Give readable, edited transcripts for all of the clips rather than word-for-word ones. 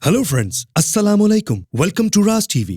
Hello friends, Assalamu alaikum. Welcome to Raz TV.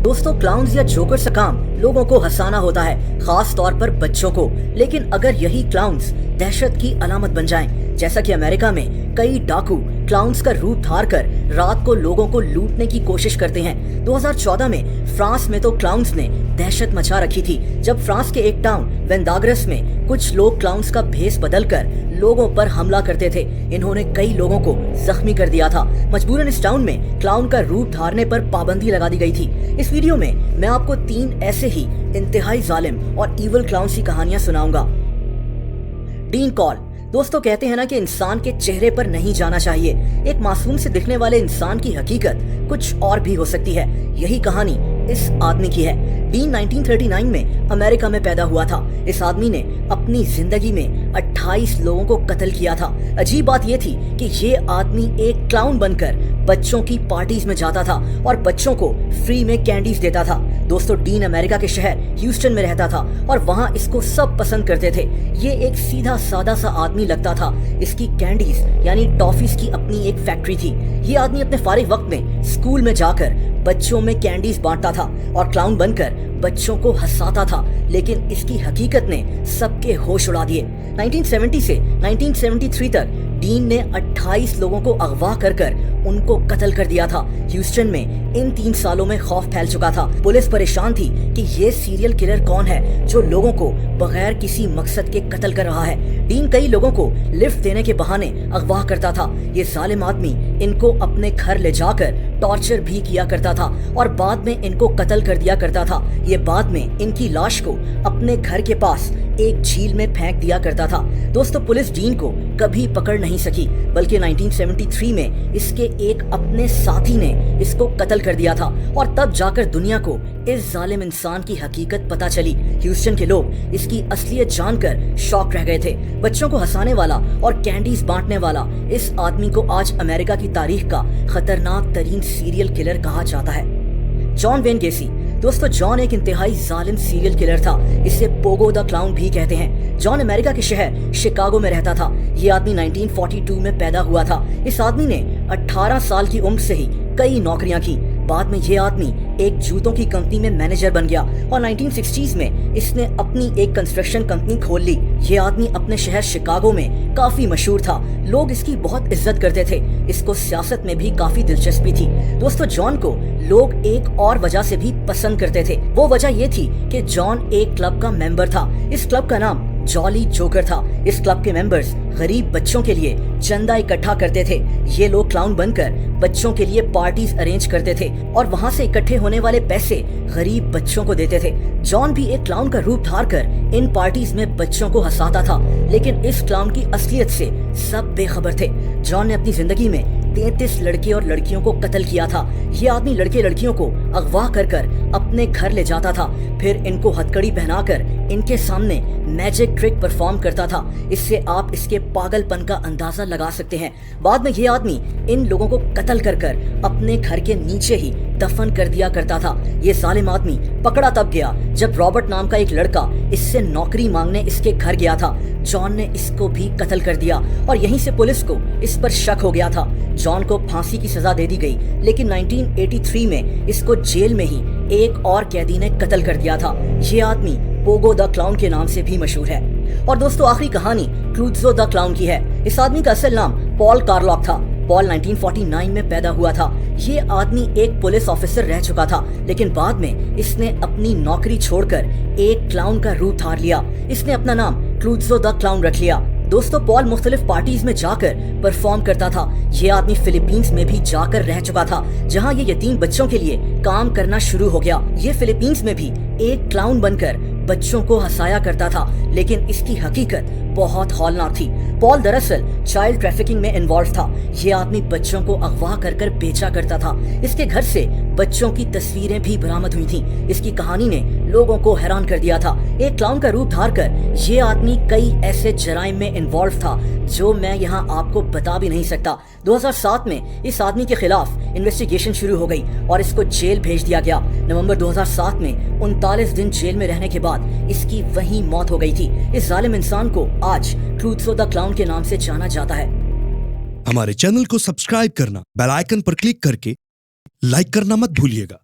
दोस्तों, clowns या jokers का काम लोगों को हंसाना होता है, खास तौर पर बच्चों को। लेकिन अगर यही क्लाउन्स दहशत की अलामत बन जाएं, जैसा कि अमेरिका में कई डाकू क्लाउन्स का रूप धार कर रात को लोगों को लूटने की कोशिश करते हैं। 2014 में फ्रांस में तो क्लाउन्स ने दहशत मचा रखी थी, जब फ्रांस के एक टाउन वेंदाग्रेस में कुछ लोग क्लाउन्स का भेष बदलकर लोगों पर हमला करते थे। इन्होंने कई लोगों को जख्मी कर दिया था। मजबूरन इस टाउन में क्लाउन का रूप धारने पर पाबंदी लगा दी गई थी। इस वीडियो में मैं आपको 3 ऐसे ही इंतहाई जालिम और ईवल क्लाउन्स की कहानियां सुनाऊंगा। Dean call. दोस्तों, कहते हैं ना कि इंसान के चेहरे पर नहीं जाना चाहिए। एक मासूम से दिखने वाले इंसान की हकीकत कुछ और भी हो सकती है। यही कहानी इस आदमी की है। डीन 1939 में अमेरिका में पैदा हुआ था। इस आदमी ने अपनी जिंदगी में 28 लोगों को कत्ल किया था। अजीब बात यह थी कि ये आदमी एक क्लाउन बनकर बच्चों की पार्टीज में जाता था और बच्चों को फ्री में कैंडीज देता था। दोस्तों, डीन अमेरिका के शहर ह्यूस्टन में रहता था और वहाँ इसको सब पसंद करते थे। ये एक सीधा सादा सा आदमी लगता था। इसकी कैंडीज यानी टॉफीज की अपनी एक फैक्ट्री थी। ये आदमी अपने फारिग वक्त में स्कूल में जाकर बच्चों में कैंडीज बांटता था और क्लाउन बनकर बच्चों को हंसाता था। लेकिन इसकी हकीकत ने सबके होश उड़ा दिए। 1970 से 1973 तक डीन ने 28 लोगों को अगवा कर उनको कत्ल कर दिया था। ह्यूस्टन में इन 3 सालों में खौफ फैल चुका था। पुलिस परेशान थी कि ये सीरियल किलर कौन है जो लोगों को बगैर किसी मकसद के कत्ल कर रहा है। डीन कई लोगों को लिफ्ट देने के बहाने अगवा करता था। ये जालिम आदमी इनको अपने घर ले जाकर टॉर्चर भी किया करता था और बाद में इनको कत्ल कर दिया करता था। ये बाद में इनकी लाश को अपने घर के पास एक झील में फेंक दिया करता था। दोस्तों, पुलिस डीन को कभी पकड़ नहीं सकी, बल्कि 1973 में इसके एक अपने साथी ने इसको कत्ल कर दिया था और तब जाकर दुनिया को इस जालिम इंसान की हकीकत पता चली। ह्यूस्टन के लोग इसकी असलियत जानकर शॉक रह गए थे। बच्चों को हंसाने वाला और कैंडीज बांटने वाला इस आदमी को आज अमेरिका की तारीख का खतरनाक तरीन सीरियल किलर कहा जाता है। John when गेसी। दोस्तों, जॉन एक इंतहाई जालिम सीरियल किलर था। इसे पोगो द क्लाउन भी कहते हैं। जॉन अमेरिका के शहर शिकागो में रहता था। ये आदमी 1942 में पैदा हुआ था। इस आदमी ने 18 साल की उम्र से ही कई नौकरियां की। बाद में ये आदमी एक जूतों की कंपनी में मैनेजर बन गया और 1960s में इसने अपनी एक कंस्ट्रक्शन कंपनी खोल ली। ये आदमी अपने शहर शिकागो में काफी मशहूर था। लोग इसकी बहुत इज्जत करते थे। इसको सियासत में भी काफी दिलचस्पी थी। दोस्तों, जॉन को लोग एक और वजह से भी पसंद करते थे। वो वजह ये थी कि जॉन एक क्लब का मेंबर था। इस क्लब का नाम जॉली जोकर था। इस क्लब के मेंबर्स गरीब बच्चों के लिए चंदा इकट्ठा करते थे। ये लोग क्लाउन बनकर बच्चों के लिए पार्टीज अरेंज करते थे और वहाँ से इकट्ठे होने वाले पैसे गरीब बच्चों को देते थे। जॉन भी एक क्लाउन का रूप धार कर इन पार्टीज में बच्चों को हंसाता था, लेकिन इस क्लाउन की असलियत से सब बेखबर थे। जॉन ने अपनी जिंदगी में 33 लड़के और लड़कियों को कत्ल किया था। ये आदमी लड़के लड़कियों को अगवा कर अपने घर ले जाता था, फिर इनको हथकड़ी पहनाकर इनके सामने मैजिक ट्रिक परफॉर्म करता था। इससे आप इसके पागलपन का अंदाजा लगा सकते हैं। बाद में ये आदमी इन लोगों को कत्ल कर अपने घर के नीचे ही दफन कर दिया करता था। ये जालिम आदमी पकड़ा तब गया जब रॉबर्ट नाम का एक लड़का इससे नौकरी मांगने इसके घर गया था। जॉन ने इसको भी कत्ल कर दिया और यहीं से पुलिस को इस पर शक हो गया था। जॉन को फांसी की सजा दे दी गई, लेकिन 1983 में इसको जेल में ही एक और कैदी ने कत्ल कर दिया था। ये आदमी पोगो द क्लाउन के नाम से भी मशहूर है। और दोस्तों, आखिरी कहानी क्लूज़ो द क्लाउन की है। इस आदमी का असल नाम पॉल कार्लॉक था। पॉल 1949 में पैदा हुआ था। ये आदमी एक पुलिस ऑफिसर रह चुका था, लेकिन बाद में इसने अपनी नौकरी छोड़कर एक क्लाउन का रूप धार लिया। इसने अपना नाम क्लूज़ो द क्लाउन रख लिया। दोस्तों, पॉल मुख्तलिफ पार्टीज में जाकर परफॉर्म करता था। ये आदमी फिलीपींस में भी जाकर रह चुका था, जहां ये यतीम बच्चों के लिए काम करना शुरू हो गया। ये फिलीपींस में भी एक क्लाउन बनकर बच्चों को हंसाया करता था, लेकिन इसकी हकीकत बहुत हौलनाक थी। पॉल दरअसल चाइल्ड ट्रैफिकिंग में इन्वॉल्व था। ये आदमी बच्चों को अगवा कर बेचा करता था। इसके घर से बच्चों की तस्वीरें भी बरामद हुई थीं। इसकी कहानी ने लोगों को हैरान कर दिया था। एक क्लाउन का रूप धार कर ये आदमी कई ऐसे जराइम में इन्वॉल्व था जो मैं यहाँ आपको बता भी नहीं सकता। 2007 में इस आदमी के खिलाफ इन्वेस्टिगेशन शुरू हो गई और इसको जेल भेज दिया गया। नवंबर 2007 में 39 दिन जेल में रहने के बाद इसकी वहीं मौत हो गई थी। इस जालिम इंसान को आज क्लूज़ो द क्लाउन के नाम से जाना जाता है। हमारे चैनल को सब्सक्राइब करना, बेल आइकन पर क्लिक करके लाइक करना मत भूलिएगा।